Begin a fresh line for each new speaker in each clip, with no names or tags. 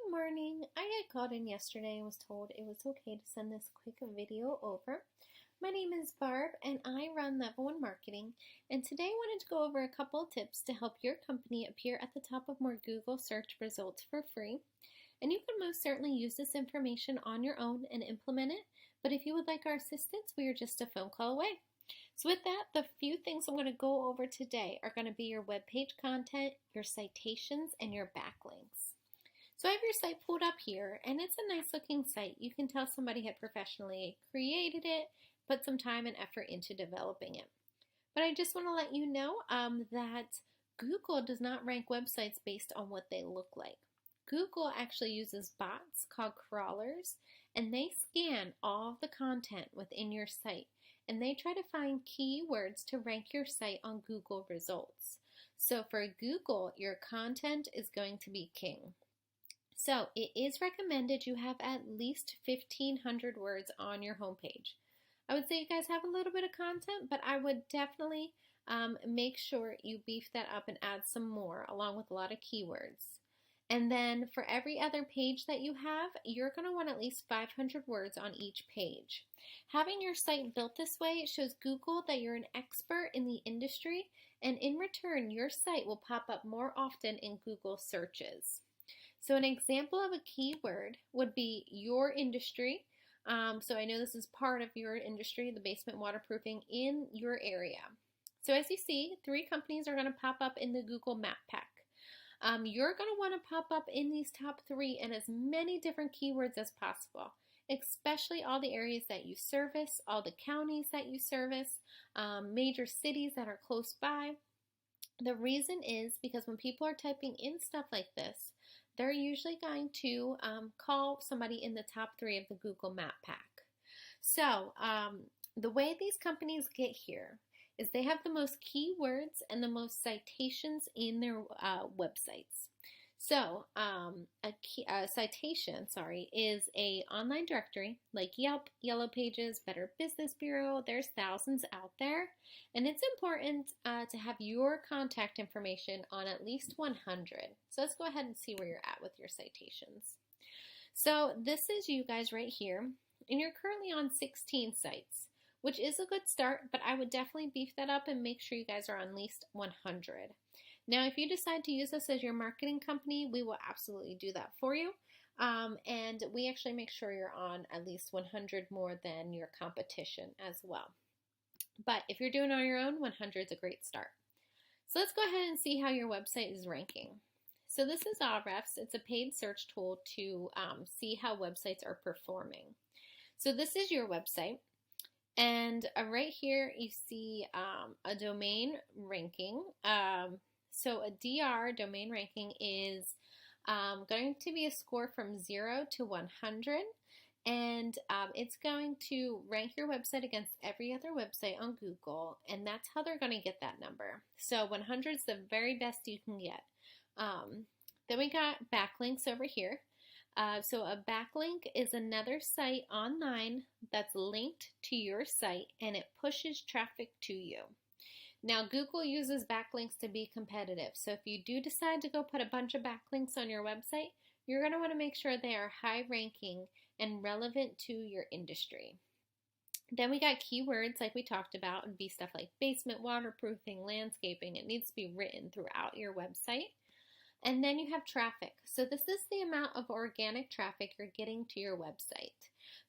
Good morning. I had called in yesterday and was told it was okay to send this quick video over. My name is Barb and I run Level 1 Marketing, and today I wanted to go over a couple of tips to help your company appear at the top of more Google search results for free. And you can most certainly use this information on your own and implement it, but if you would like our assistance, we are just a phone call away. So with that, the few things I'm going to go over today are going to be your web page content, your citations, and your backlinks. So I have your site pulled up here, and it's a nice looking site. You can tell somebody had professionally created it, put some time and effort into developing it. But I just want to let you know that Google does not rank websites based on what they look like. Google actually uses bots called crawlers, and they scan all of the content within your site, and they try to find keywords to rank your site on Google results. So for Google, your content is going to be king. So it is recommended you have at least 1,500 words on your homepage. I would say you guys have a little bit of content, but I would definitely make sure you beef that up and add some more along with a lot of keywords. And then for every other page that you have, you're going to want at least 500 words on each page. Having your site built this way shows Google that you're an expert in the industry, and in return, your site will pop up more often in Google searches. So an example of a keyword would be your industry. So I know this is part of your industry, the basement waterproofing in your area. So as you see, 3 companies are going to pop up in the Google Map Pack. You're going to want to pop up in these top 3 in as many different keywords as possible, especially all the areas that you service, all the counties that you service, major cities that are close by. The reason is because when people are typing in stuff like this, they're usually going to call somebody in the top 3 of the Google Map Pack. So the way these companies get here is they have the most keywords and the most citations in their websites. So a citation, is an online directory like Yelp, Yellow Pages, Better Business Bureau. There's thousands out there, and it's important to have your contact information on at least 100. So let's go ahead and see where you're at with your citations. So this is you guys right here, and you're currently on 16 sites, which is a good start, but I would definitely beef that up and make sure you guys are on at least 100. Now, if you decide to use this as your marketing company, we will absolutely do that for you. And we actually make sure you're on at least 100 more than your competition as well. But if you're doing it on your own, 100 is a great start. So let's go ahead and see how your website is ranking. So this is Ahrefs. It's a paid search tool to see how websites are performing. So this is your website. And right here you see a domain ranking. So a DR, domain ranking, is going to be a score from 0 to 100, and it's going to rank your website against every other website on Google, and that's how they're going to get that number. So 100 is the very best you can get. Then we got backlinks over here. So a backlink is another site online that's linked to your site, and it pushes traffic to you. Now, Google uses backlinks to be competitive. So if you do decide to go put a bunch of backlinks on your website, you're going to want to make sure they are high ranking and relevant to your industry. Then we got keywords like we talked about. It would be stuff like basement, waterproofing, landscaping. It needs to be written throughout your website. And then you have traffic. So this is the amount of organic traffic you're getting to your website.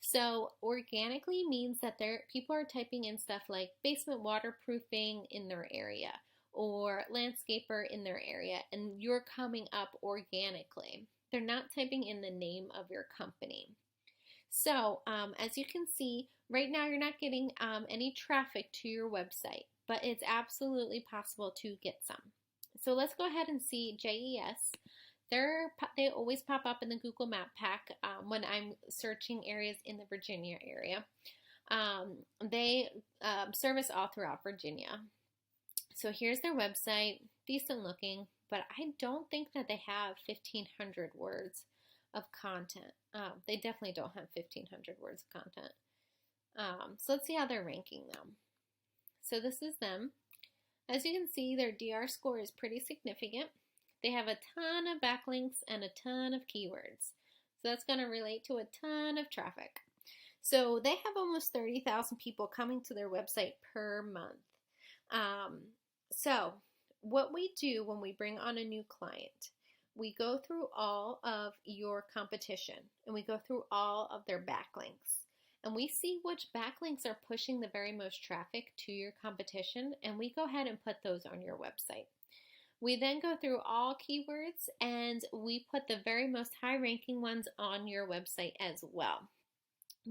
So organically means that people are typing in stuff like basement waterproofing in their area or landscaper in their area, and you're coming up organically. They're not typing in the name of your company. So as you can see, right now you're not getting any traffic to your website, but it's absolutely possible to get some. So let's go ahead and see JES. They always pop up in the Google Map Pack when I'm searching areas in the Virginia area. They service all throughout Virginia. So here's their website, decent looking, but I don't think that they have 1,500 words of content. They definitely don't have 1,500 words of content. So let's see how they're ranking them. So this is them. As you can see, their DR score is pretty significant. They have a ton of backlinks and a ton of keywords. So that's going to relate to a ton of traffic. So they have almost 30,000 people coming to their website per month. So what we do when we bring on a new client, we go through all of your competition and we go through all of their backlinks. And we see which backlinks are pushing the very most traffic to your competition, and we go ahead and put those on your website. We then go through all keywords and we put the very most high ranking ones on your website as well.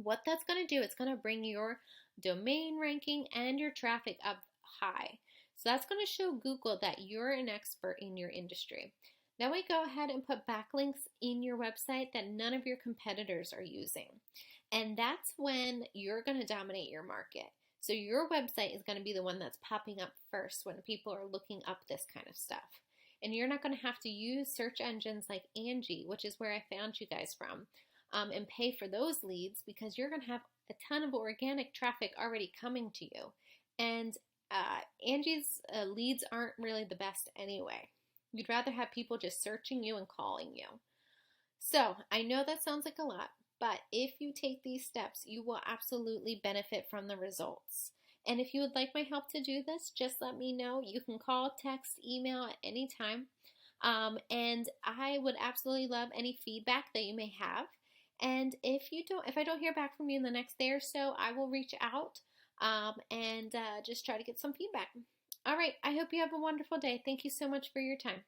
What that's going to do, it's going to bring your domain ranking and your traffic up high. So that's going to show Google that you're an expert in your industry. Then we go ahead and put backlinks in your website that none of your competitors are using. And that's when you're going to dominate your market. So your website is going to be the one that's popping up first when people are looking up this kind of stuff. And you're not going to have to use search engines like Angie, which is where I found you guys from, and pay for those leads, because you're going to have a ton of organic traffic already coming to you. And Angie's leads aren't really the best anyway. You'd rather have people just searching you and calling you. So I know that sounds like a lot, but if you take these steps, you will absolutely benefit from the results. And if you would like my help to do this, just let me know. You can call, text, email at any time. And I would absolutely love any feedback that you may have. And if I don't hear back from you in the next day or so, I will reach out and just try to get some feedback. All right. I hope you have a wonderful day. Thank you so much for your time.